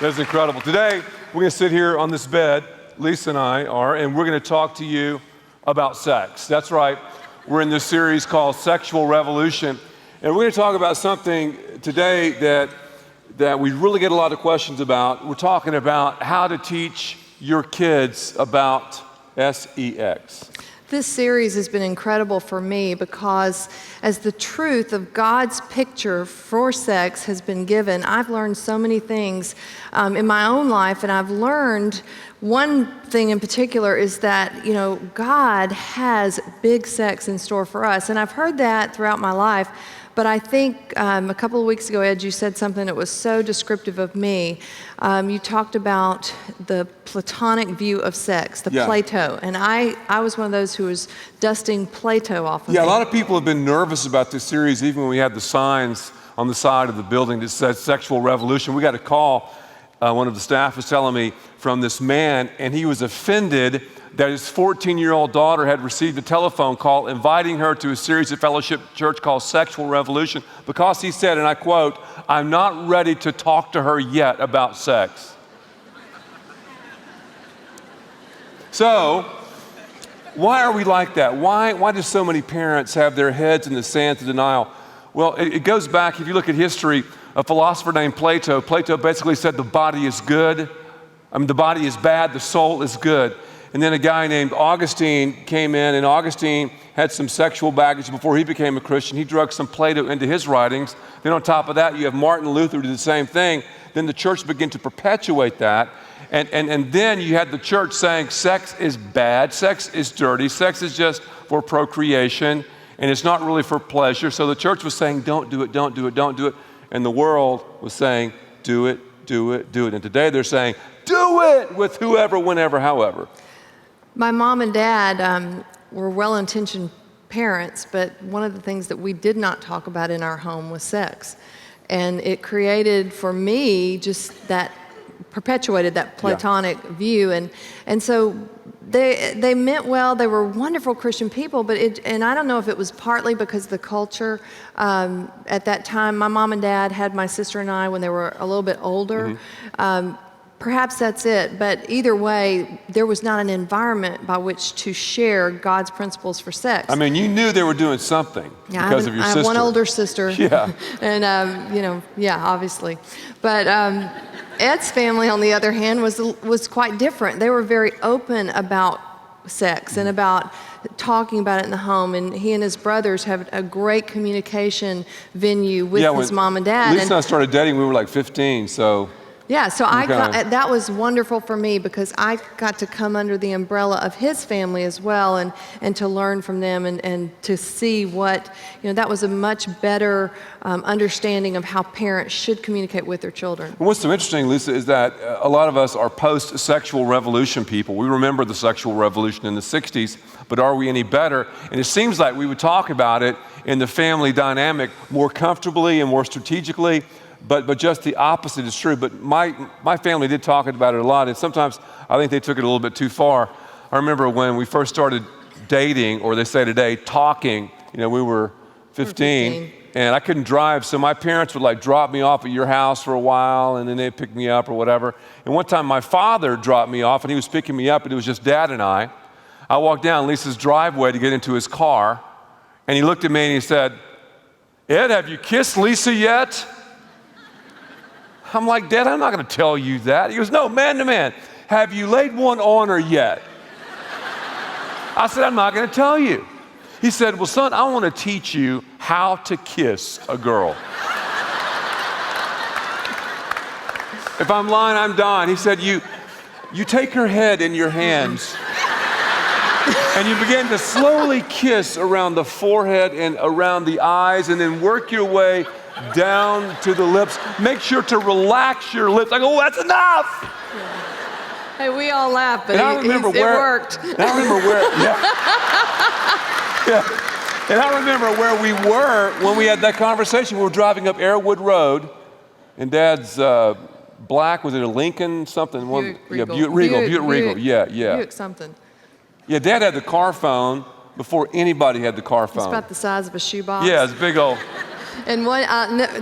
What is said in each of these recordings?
That's incredible. Today, we're going to sit here on this bed, Lisa and I are, and we're going to talk to you about sex. That's right. We're in this series called Sexual Revolution, and we're going to talk about something today that we really get a lot of questions about. We're talking about how to teach your kids about sex. This series has been incredible for me because as the truth of God's picture for sex has been given, I've learned so many things in my own life, and I've learned one thing in particular is that, God has big sex in store for us, and I've heard that throughout my life. But I think a couple of weeks ago, Ed, you said something that was so descriptive of me. You talked about the Platonic view of sex, the Plato. And I was one of those who was dusting Plato off of me. A lot of people have been nervous about this series, even when we had the signs on the side of the building that said Sexual Revolution. We got a call, one of the staff was telling me, from this man, and he was offended that his 14-year-old daughter had received a telephone call inviting her to a series at Fellowship Church called Sexual Revolution because he said, and I quote, "I'm not ready to talk to her yet about sex." So, why are we like that? Why do so many parents have their heads in the sand to denial? Well, it goes back, if you look at history, a philosopher named Plato basically said the body is good. The body is bad, the soul is good. And then a guy named Augustine came in, and Augustine had some sexual baggage before he became a Christian. He drugged some Plato into his writings. Then on top of that, you have Martin Luther who did the same thing. Then the church began to perpetuate that. And then you had the church saying sex is bad, sex is dirty, sex is just for procreation, and it's not really for pleasure. So the church was saying, don't do it, don't do it, don't do it. And the world was saying, do it, do it, do it. And today they're saying, do it with whoever, whenever, however. My mom and dad were well-intentioned parents, but one of the things that we did not talk about in our home was sex. And it created for me just that, perpetuated that Platonic view. And so they meant well, they were wonderful Christian people, but and I don't know if it was partly because of the culture. At that time, my mom and dad had my sister and I when they were a little bit older. Perhaps that's it, but either way, there was not an environment by which to share God's principles for sex. I mean, you knew they were doing something because of your sister. I have one older sister. Yeah. And, obviously. But Ed's family, on the other hand, was quite different. They were very open about sex and about talking about it in the home, and he and his brothers have a great communication venue with his mom and dad. Lisa and I started dating when we were like 15, so... Yeah, so that was wonderful for me because I got to come under the umbrella of his family as well and to learn from them and to see what, that was a much better understanding of how parents should communicate with their children. And what's so interesting, Lisa, is that a lot of us are post-sexual revolution people. We remember the sexual revolution in the 60s, but are we any better? And it seems like we would talk about it in the family dynamic more comfortably and more strategically. But just the opposite is true. But my family did talk about it a lot, and sometimes I think they took it a little bit too far. I remember when we first started dating, or they say today, talking, we were 15, and I couldn't drive, so my parents would drop me off at your house for a while, and then they'd pick me up or whatever. And one time my father dropped me off, and he was picking me up, and it was just Dad and I. I walked down Lisa's driveway to get into his car, and he looked at me and he said, "Ed, have you kissed Lisa yet?" I'm like, "Dad, I'm not going to tell you that." He goes, "No, man to man, have you laid one on her yet?" I said, "I'm not going to tell you." He said, "Well, son, I want to teach you how to kiss a girl." If I'm lying, I'm dying. He said, you take her head in your hands and you begin to slowly kiss around the forehead and around the eyes, and then work your way down to the lips. Make sure to relax your lips. I go, "Oh, that's enough." Hey, we all laugh, but it worked. And I remember where, And I remember where we were when we had that conversation. We were driving up Airwood Road, and Dad's black, was it a Lincoln something? Buick Regal. Yeah. Buick something. Yeah, Dad had the car phone before anybody had the car phone. It's about the size of a shoebox. Yeah, it's big old. And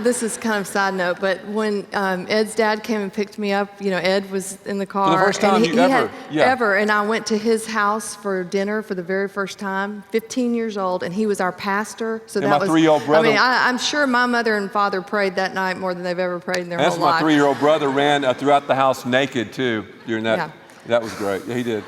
this is kind of side note, but when Ed's dad came and picked me up, Ed was in the car. For the first time and you ever? Ever. And I went to his house for dinner for the very first time, 15 years old, and he was our pastor. So And that my was, 3-year-old brother. I mean, I'm sure my mother and father prayed that night more than they've ever prayed in their whole That's life. my 3-year-old brother ran throughout the house naked too during that. Yeah. That was great. Yeah, he did.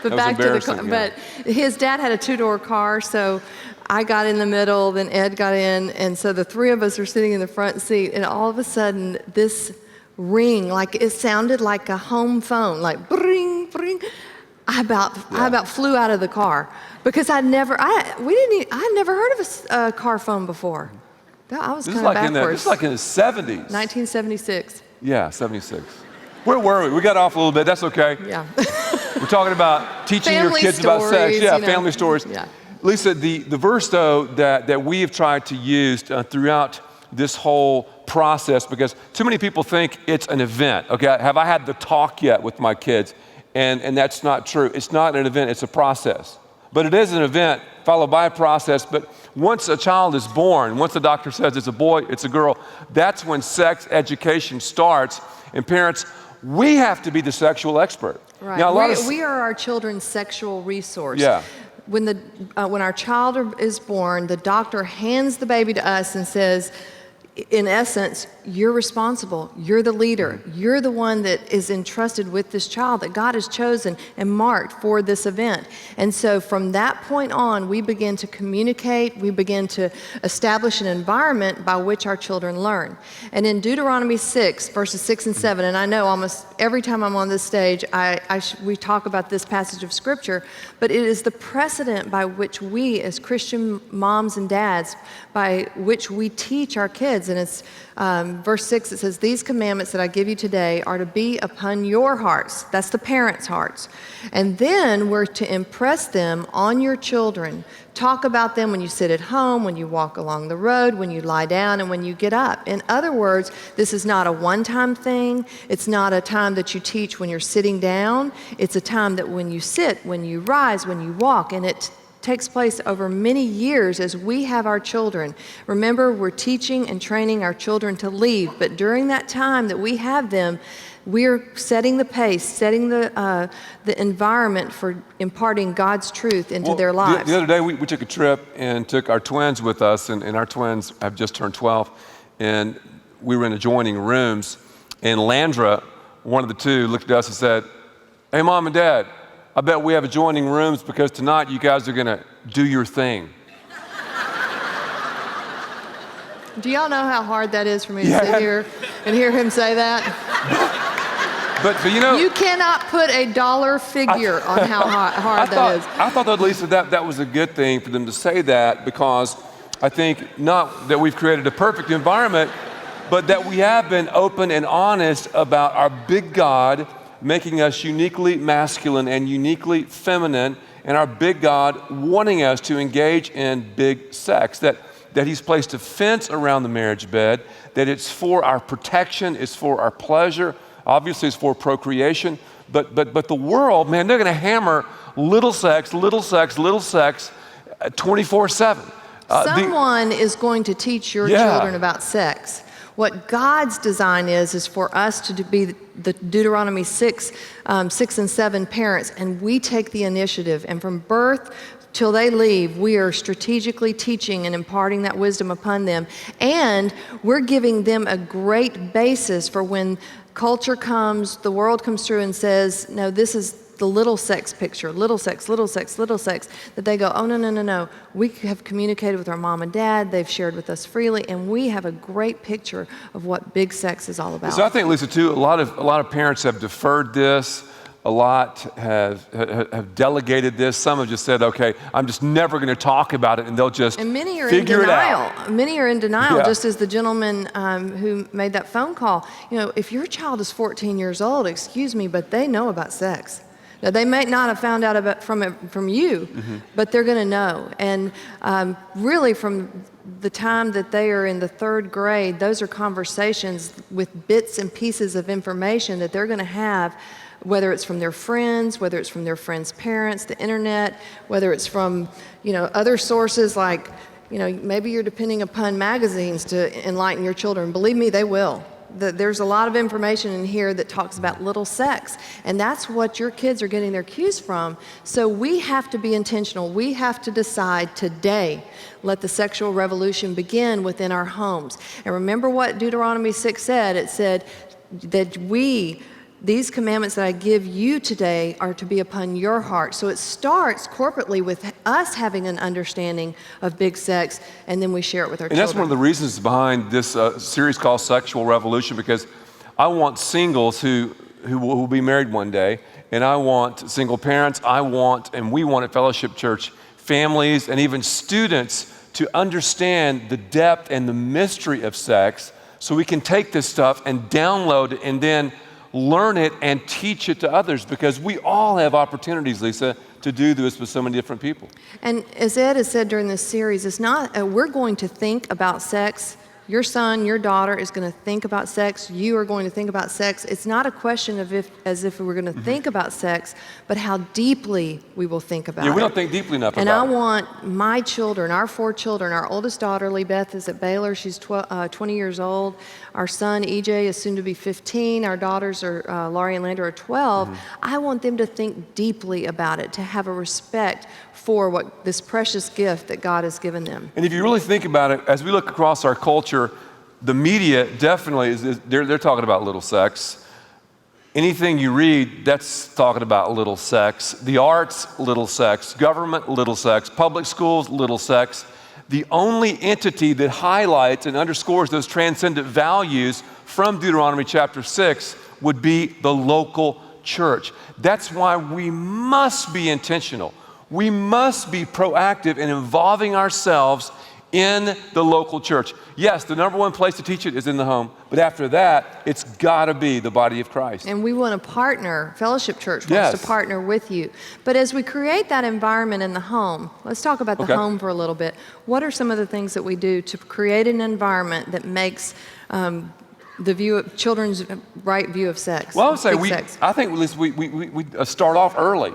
But That was back to the embarrassing, yeah. but his dad had a 2-door car, so I got in the middle, then Ed got in, and so the three of us were sitting in the front seat, and all of a sudden this ring, like it sounded like a home phone, like bring, bring. I about flew out of the car because I'd never heard of a car phone before. I was kind of backwards. This is like in the 70s. 1976. Yeah, 76. Where were we? We got off a little bit. That's okay. Yeah. We're talking about teaching Family your kids about sex. stories, Yeah, family stories. Yeah. Lisa, the verse, though, that we have tried to use throughout this whole process, because too many people think it's an event. Okay, have I had the talk yet with my kids? And that's not true. It's not an event, it's a process. But it is an event followed by a process. But once a child is born, once the doctor says it's a boy, it's a girl, that's when sex education starts. And parents, we have to be the sexual expert. Right. Now, We are our children's sexual resource. Yeah. When our child is born, the doctor hands the baby to us and says, in essence, you're responsible. You're the leader. You're the one that is entrusted with this child that God has chosen and marked for this event. And so from that point on, we begin to communicate. We begin to establish an environment by which our children learn. And in Deuteronomy 6, verses 6 and 7, and I know almost every time I'm on this stage, we talk about this passage of Scripture, but it is the precedent by which we as Christian moms and dads, by which we teach our kids. And it's verse 6, it says, "These commandments that I give you today are to be upon your hearts." That's the parents' hearts. And then we're to impress them on your children. Talk about them when you sit at home, when you walk along the road, when you lie down, and when you get up. In other words, this is not a one-time thing. It's not a time that you teach when you're sitting down. It's a time that when you sit, when you rise, when you walk, and it takes place over many years as we have our children. Remember, we're teaching and training our children to lead, but during that time that we have them, we're setting the pace, setting the environment for imparting God's truth into their lives. The other day, we took a trip and took our twins with us, and our twins have just turned 12, and we were in adjoining rooms, and Landra, one of the two, looked at us and said, "Hey, Mom and Dad, I bet we have adjoining rooms because tonight you guys are going to do your thing." Do y'all know how hard that is for me to sit here and hear him say that? But you know, you cannot put a dollar figure on how hard that is. I thought that, Lisa, that was a good thing for them to say that, because I think not that we've created a perfect environment, but that we have been open and honest about our big God making us uniquely masculine and uniquely feminine, and our big God wanting us to engage in big sex, that He's placed a fence around the marriage bed, that it's for our protection, it's for our pleasure, obviously it's for procreation, but the world, man, they're gonna hammer little sex, 24/7. Someone is going to teach your children about sex. What God's design is for us to be the Deuteronomy 6 and 7 parents, and we take the initiative. And from birth till they leave, we are strategically teaching and imparting that wisdom upon them. And we're giving them a great basis for when culture comes, the world comes through and says, no, this is the little sex picture, little sex, that they go, oh, no. We have communicated with our mom and dad, they've shared with us freely, and we have a great picture of what big sex is all about. So I think, Lisa, too, a lot of parents have deferred this. A lot have delegated this. Some have just said, okay, I'm just never going to talk about it, and they'll just figure it out. Many are in denial, just as the gentleman who made that phone call. You know, if your child is 14 years old, excuse me, but they know about sex. Now, they may not have found out about from you, but they're going to know. And really, from the time that they are in the 3rd grade, those are conversations with bits and pieces of information that they're going to have, whether it's from their friends, whether it's from their friends' parents, the internet, whether it's from, other sources like maybe you're depending upon magazines to enlighten your children. Believe me, they will. There's a lot of information in here that talks about little sex, and that's what your kids are getting their cues from. So we have to be intentional. We have to decide today, let the sexual revolution begin within our homes. And remember what Deuteronomy 6 said. It said that these commandments that I give you today are to be upon your heart. So it starts corporately with us having an understanding of big sex, and then we share it with our children. And that's one of the reasons behind this series called Sexual Revolution, because I want singles who will be married one day, and I want single parents, and we want at Fellowship Church families and even students to understand the depth and the mystery of sex, so we can take this stuff and download it and then learn it and teach it to others, because we all have opportunities, Lisa, to do this with so many different people. And as Ed has said during this series, it's not, we're going to think about sex. Your son, your daughter is going to think about sex. You are going to think about sex. It's not a question of as if we were going to think about sex, but how deeply we will think about it. Yeah, we don't think deeply enough about it. And I want my children, our 4 children, our oldest daughter, Lee Beth, is at Baylor. She's 20 years old. Our son, EJ, is soon to be 15. Our daughters, Laurie and Lander, are 12. I want them to think deeply about it, to have a respect for what this precious gift that God has given them. And if you really think about it, as we look across our culture, the media definitely they're talking about little sex. Anything you read, that's talking about little sex. The arts, little sex. Government, little sex. Public schools, little sex. The only entity that highlights and underscores those transcendent values from Deuteronomy chapter 6 would be the local church. That's why we must be intentional. We must be proactive in involving ourselves in the local church. Yes, the number one place to teach it is in the home, but after that, it's got to be the body of Christ. And we want to partner, Fellowship Church wants to partner with you. But as we create that environment in the home, let's talk about the home for a little bit. What are some of the things that we do to create an environment that makes the view of children's right view of sex? Well, I would say I think at least we start off early.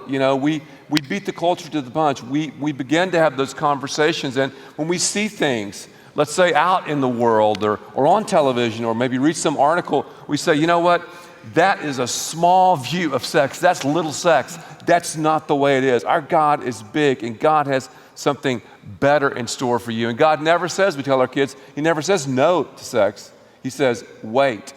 We beat the culture to the punch. We begin to have those conversations, and when we see things, let's say out in the world or on television, or maybe read some article, we say, you know what? That is a small view of sex. That's little sex. That's not the way it is. Our God is big, and God has something better in store for you. And God never says, we tell our kids, He never says no to sex. He says, wait.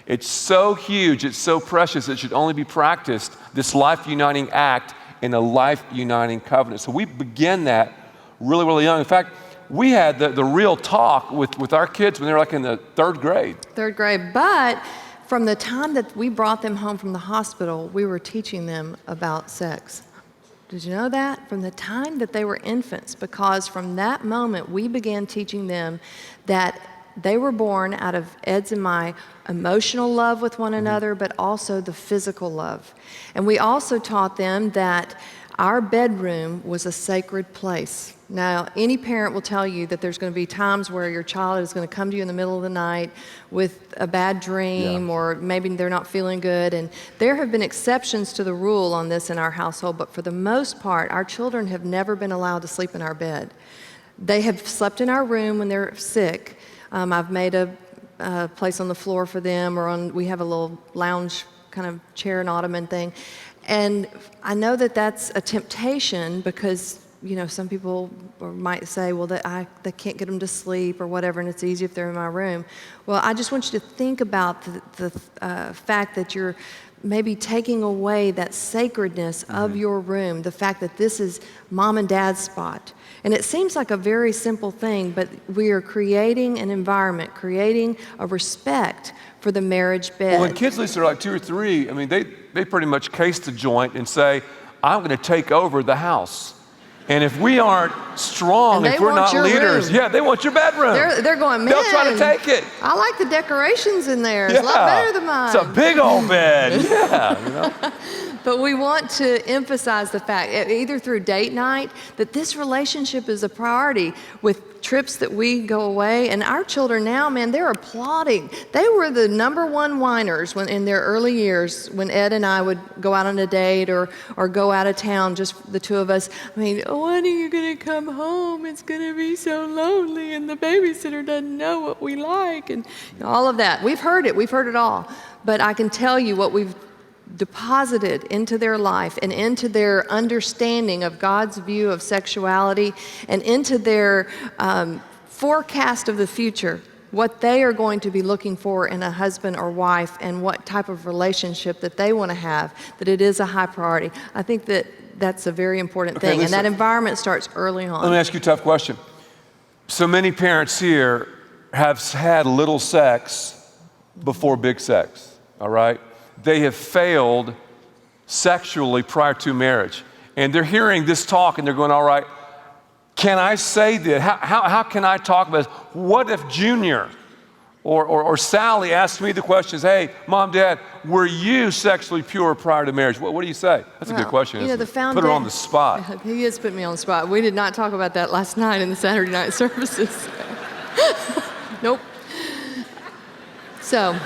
It's so huge, it's so precious, it should only be practiced, this life-uniting act, in a life-uniting covenant. So we begin that really, really young. In fact, we had the real talk with our kids when they were like in the 3rd grade. 3rd grade, but from the time that we brought them home from the hospital, we were teaching them about sex. Did you know that? From the time that they were infants, because from that moment, we began teaching them that they were born out of Ed's and my emotional love with one another, but also the physical love. And we also taught them that our bedroom was a sacred place. Now, any parent will tell you that there's going to be times where your child is going to come to you in the middle of the night with a bad dream, or maybe they're not feeling good. And there have been exceptions to the rule on this in our household, but for the most part, our children have never been allowed to sleep in our bed. They have slept in our room when they're sick. I've made a place on the floor for them, we have a little lounge kind of chair and ottoman thing. And I know that that's a temptation, because some people might say, well, they can't get them to sleep or whatever, and it's easy if they're in my room. Well, I just want you to think about the fact that you're maybe taking away that sacredness of your room, the fact that this is mom and dad's spot. And it seems like a very simple thing, but we are creating an environment, creating a respect for the marriage bed. Well, when kids, Lisa, are like 2 or 3, I mean, they pretty much case the joint and say, I'm going to take over the house. And if we aren't strong, if we're not leaders, they want your bedroom. They're going, man, they'll try to take it. I like the decorations in there. It's a lot better than mine. It's a big old bed. But we want to emphasize the fact, either through date night, that this relationship is a priority, with trips that we go away. And our children now, man, they're applauding. They were the #1 whiners in their early years when Ed and I would go out on a date or go out of town, just the 2 of us. I mean, oh, when are you going to come home? It's going to be so lonely, and the babysitter doesn't know what we like, and all of that. We've heard it all. But I can tell you what we've deposited into their life and into their understanding of God's view of sexuality and into their forecast of the future, what they are going to be looking for in a husband or wife and what type of relationship that they want to have, that it is a high priority. I think that that's a very important thing. Lisa, and that environment starts early on. Let me ask you a tough question. So many parents here have had little sex before big sex, all right? They have failed sexually prior to marriage. And they're hearing this talk and they're going, all right, can I say this? How can I talk about this? What if Junior or Sally asks me the questions, hey, Mom, Dad, were you sexually pure prior to marriage? What do you say? That's a good question, isn't it? Put her on the spot. He has put me on the spot. We did not talk about that last night in the Saturday night services. Nope. So.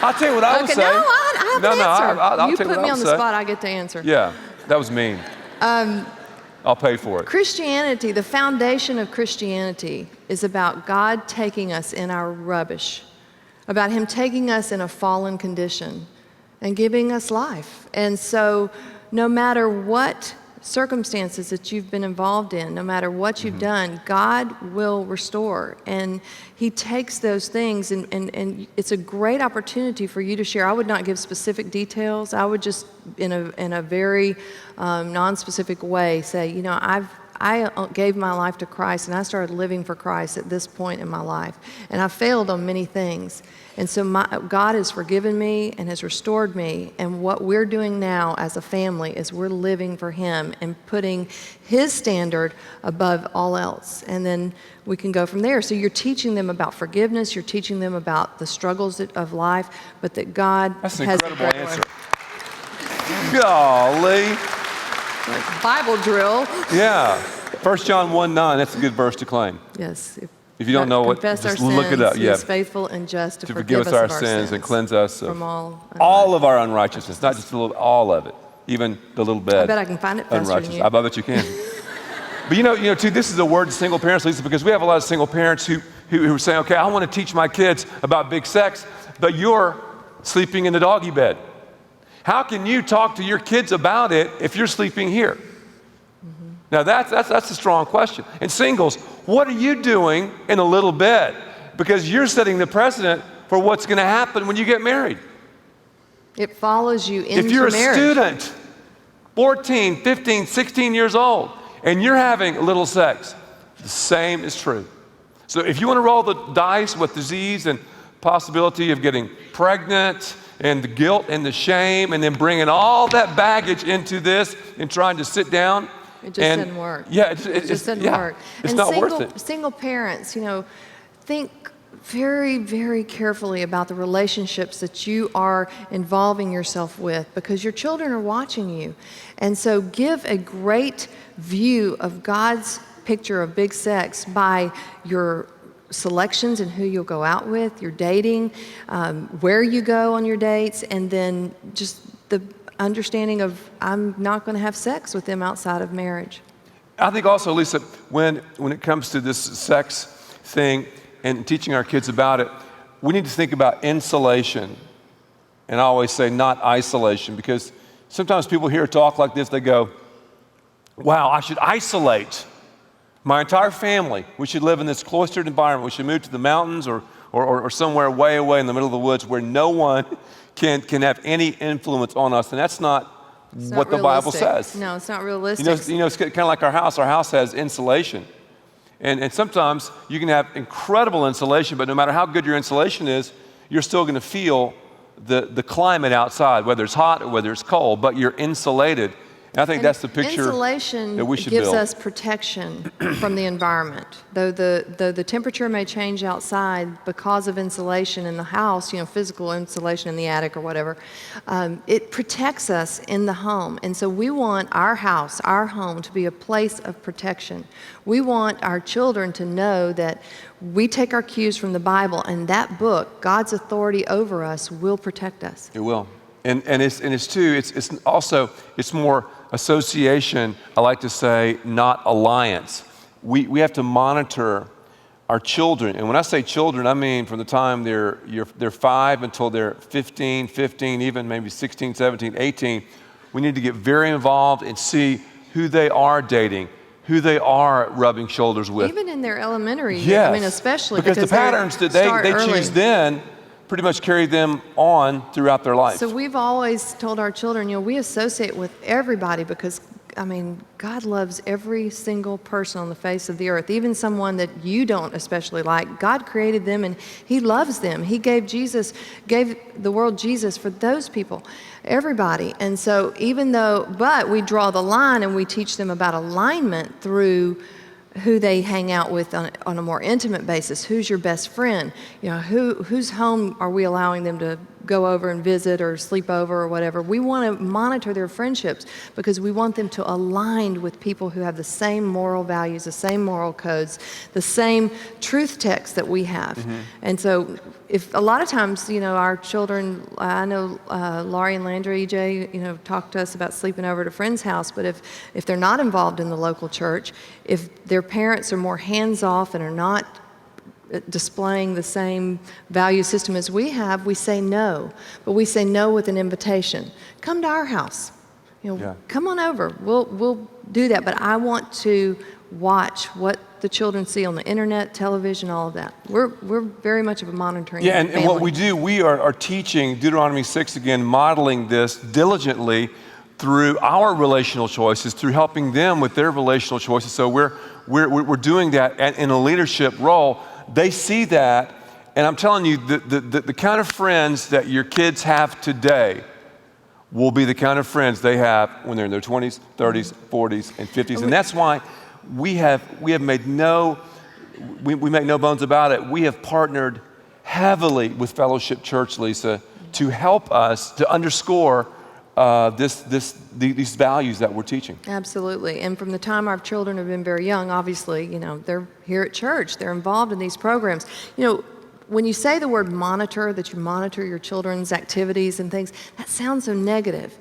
I'll tell you what I would say. No, I have an answer. I'll you tell you put what me I on would the say. spot, I get to answer. Yeah, that was mean. I'll pay for it. Christianity, the foundation of Christianity is about God taking us in our rubbish, about Him taking us in a fallen condition and giving us life. And so no matter what circumstances that you've been involved in, no matter what you've done, God will restore. And He takes those things, and it's a great opportunity for you to share. I would not give specific details. I would just, in a very non-specific way, say, you know, I gave my life to Christ, and I started living for Christ at this point in my life. And I failed on many things. And so God has forgiven me and has restored me. And what we're doing now as a family is we're living for Him and putting His standard above all else. And then we can go from there. So you're teaching them about forgiveness. You're teaching them about the struggles of life, but that God That's an has incredible answer. Golly. Like Bible drill. Yeah. 1 John 1:9, that's a good verse to claim. Yes. If you don't know what, confess just our look it sins, up. He Yeah. is faithful and just to Forgive us our sins and cleanse us from all of our unrighteousness, not just a little, all of it, even the little bit. I bet I can find it faster than you. I bet you can. But you know, too, this is a word to single parents, Lisa, because we have a lot of single parents who are saying, okay, I want to teach my kids about big sex, but you're sleeping in the doggy bed. How can you talk to your kids about it if you're sleeping here? Now that's a strong question. And singles, what are you doing in a little bed? Because you're setting the precedent for what's going to happen when you get married. It follows you into marriage. If you're a student, 14, 15, 16 years old, and you're having a little sex, the same is true. So if you want to roll the dice with disease and possibility of getting pregnant and the guilt and the shame and then bringing all that baggage into this and trying to sit down, it just doesn't work. Yeah, it just doesn't work. It's not worth it. Single parents, you know, think very, very carefully about the relationships that you are involving yourself with, because your children are watching you. And so give a great view of God's picture of big sex by your selections and who you'll go out with, your dating, where you go on your dates, and then just the understanding of I'm not going to have sex with them outside of marriage. I think also, Lisa, when it comes to this sex thing and teaching our kids about it, we need to think about insulation. And I always say not isolation, because sometimes people hear talk like this, they go, wow, I should isolate my entire family. We should live in this cloistered environment. We should move to the mountains or somewhere way away in the middle of the woods where no one can have any influence on us. And that's not what the Bible says. No, it's not realistic. You know, it's kind of like our house. Our house has insulation. And sometimes you can have incredible insulation, but no matter how good your insulation is, you're still going to feel the climate outside, whether it's hot or whether it's cold, but you're insulated. And I think that's the picture that we should build. Insulation gives us protection from the environment. Though the temperature may change outside because of insulation in the house, you know, physical insulation in the attic or whatever, it protects us in the home. And so we want our house, our home, to be a place of protection. We want our children to know that we take our cues from the Bible, and that book, God's authority over us, will protect us. It will. And it's too, it's also, it's more association, I like to say, not alliance. We have to monitor our children. And when I say children, I mean from the time they're 5 until they're 15, even maybe 16, 17, 18. We need to get very involved and see who they are dating, who they are rubbing shoulders with. Even in their elementary years, Yes. I mean, especially because the patterns that they early. choose then pretty much carry them on throughout their life. So we've always told our children, we associate with everybody because, I mean, God loves every single person on the face of the earth, even someone that you don't especially like. God created them and He loves them. He gave the world Jesus for those people, everybody. And so but we draw the line and we teach them about alignment through who they hang out with on a more intimate basis. Who's your best friend? Whose home are we allowing them to go over and visit or sleep over or whatever? We want to monitor their friendships because we want them to align with people who have the same moral values, the same moral codes, the same truth text that we have. Mm-hmm. And so if a lot of times, our children, I know Laurie and Landry, EJ, talk to us about sleeping over at a friend's house, but if they're not involved in the local church, if their parents are more hands-off and are not displaying the same value system as we have, we say no. But we say no with an invitation. Come to our house. Come on over. We'll do that. But I want to watch what the children see on the internet, television, all of that. We're very much of a monitoring family. And what we do, we are teaching Deuteronomy 6 again, modeling this diligently through our relational choices, through helping them with their relational choices. So we're doing that in a leadership role. They see that, and I'm telling you, the kind of friends that your kids have today will be the kind of friends they have when they're in their 20s, 30s, 40s, and 50s. And that's why we make no bones about it. We have partnered heavily with Fellowship Church, Lisa, to help us to underscore these values that we're teaching. Absolutely. And from the time our children have been very young, obviously, they're here at church. They're involved in these programs. When you say the word monitor, that you monitor your children's activities and things, that sounds so negative.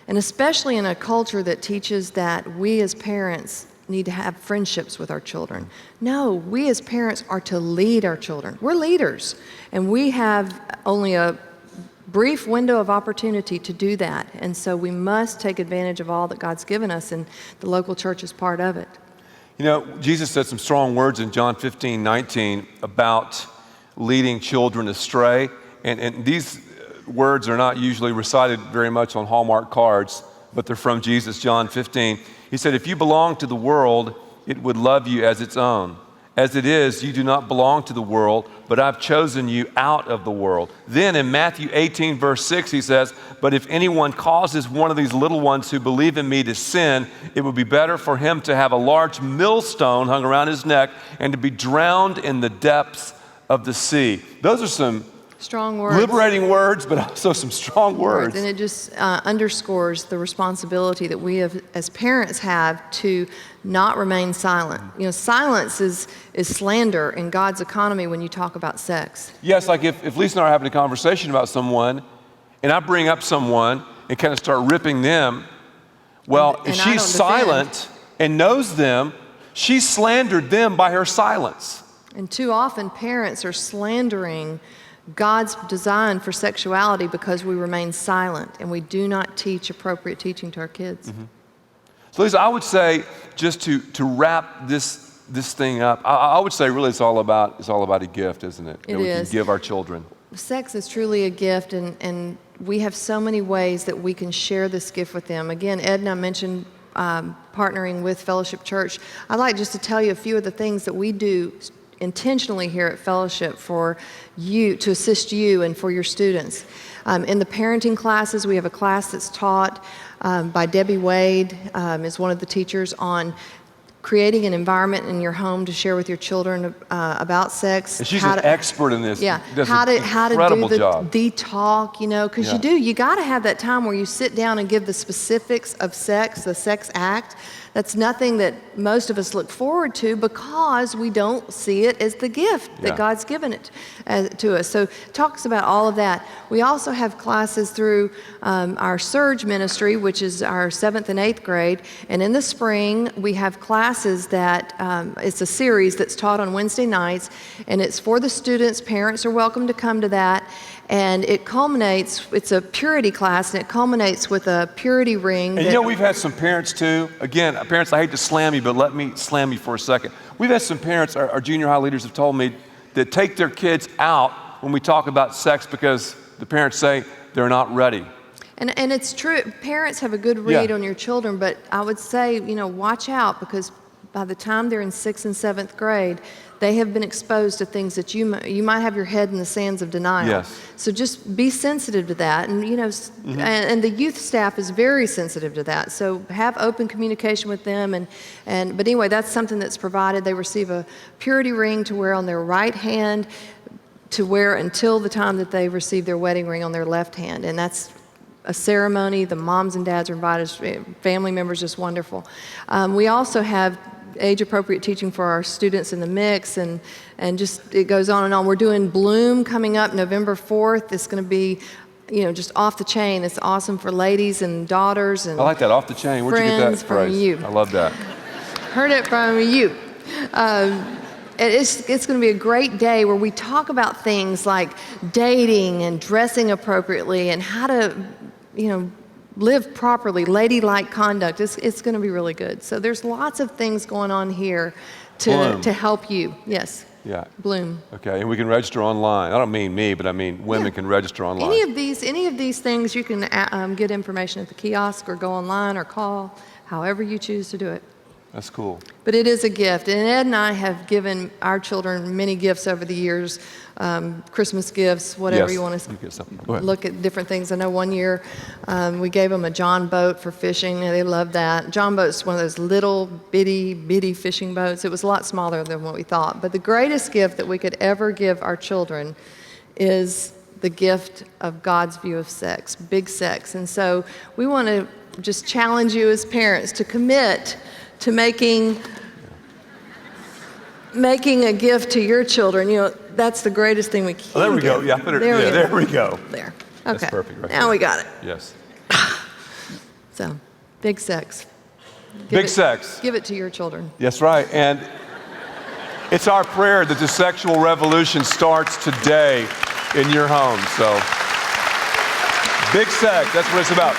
And especially in a culture that teaches that we as parents need to have friendships with our children. No, we as parents are to lead our children. We're leaders. And we have only a brief window of opportunity to do that. And so we must take advantage of all that God's given us, and the local church is part of it. Jesus said some strong words in John 15:19 about leading children astray. And these words are not usually recited very much on Hallmark cards, but they're from Jesus, John 15. He said, if you belong to the world, it would love you as its own. As it is, you do not belong to the world, but I've chosen you out of the world. Then in Matthew 18, verse 6, he says, but if anyone causes one of these little ones who believe in me to sin, it would be better for him to have a large millstone hung around his neck and to be drowned in the depths of the sea. Those are some strong words. Liberating words, but also some strong words. And it just underscores the responsibility that we have, as parents have to not remain silent. Silence is slander in God's economy when you talk about sex. Yes, like if Lisa and I are having a conversation about someone, and I bring up someone and kind of start ripping them, well, if she's silent and knows them, she slandered them by her silence. And too often parents are slandering God's design for sexuality because we remain silent and we do not teach appropriate teaching to our kids. Mm-hmm. So Lisa, I would say, just to wrap this thing up, I would say really it's all about a gift, isn't it? It we is. Can give our children. Sex is truly a gift, and we have so many ways that we can share this gift with them. Again, Ed and I mentioned partnering with Fellowship Church. I'd like just to tell you a few of the things that we do intentionally here at Fellowship for you, to assist you and for your students. In the parenting classes, we have a class that's taught by Debbie Wade, is one of the teachers, on creating an environment in your home to share with your children about sex. And she's an expert in this. Yeah, Does how an to incredible do job. the talk, you know, because you got to have that time where you sit down and give the specifics of sex, the sex act. That's nothing that most of us look forward to because we don't see it as the gift that God's given it to us. So it talks about all of that. We also have classes through our Surge ministry, which is our 7th and 8th grade. And in the spring, we have classes that, it's a series that's taught on Wednesday nights, and it's for the students. Parents are welcome to come to that. And it culminates, it's a purity class, and it culminates with a purity ring. And you know, we've had some parents too. Again, parents, I hate to slam you, but let me slam you for a second. We've had some parents, our junior high leaders have told me, that take their kids out when we talk about sex because the parents say they're not ready. And it's true, parents have a good read on your children, but I would say, you know, watch out because by the time they're in 6th and 7th grade, they have been exposed to things that you might have your head in the sands of denial. Yes. So just be sensitive to that. And, you know, and the youth staff is very sensitive to that. So have open communication with them. But anyway, that's something that's provided. They receive a purity ring to wear on their right hand to wear until the time that they receive their wedding ring on their left hand. And that's a ceremony. The moms and dads are invited, family members, just wonderful. We also have age-appropriate teaching for our students in the mix, and just it goes on and on. We're doing Bloom coming up November 4th. It's going to be, you know, just off the chain. It's awesome for ladies and daughters and I like that, off the chain. Where'd you get that friends from phrase? you. I love that. Heard it from you. It's going to be a great day where we talk about things like dating and dressing appropriately and how to, you know, live properly, ladylike conduct. It's going to be really good. So there's lots of things going on here to help you. Yes. Yeah. Bloom. Okay, and we can register online. I don't mean me, but I mean women can register online. Any of these things you can get information at the kiosk or go online or call, however you choose to do it. That's cool. But it is a gift. And Ed and I have given our children many gifts over the years, Christmas gifts, whatever you want to look at different things. I know one year we gave them a John boat for fishing, and they loved that. John boat's one of those little bitty fishing boats. It was a lot smaller than what we thought. But the greatest gift that we could ever give our children is the gift of God's view of sex, big sex. And so we want to just challenge you as parents to commit to making a gift to your children. You know, that's the greatest thing we can there we go. Yeah, there we go. There. That's Okay. perfect. Right now there. we got it. Yes. So, big sex. Big sex. Give it to your children. That's right. And it's our prayer that the sexual revolution starts today in your home. So, big sex, that's what it's about.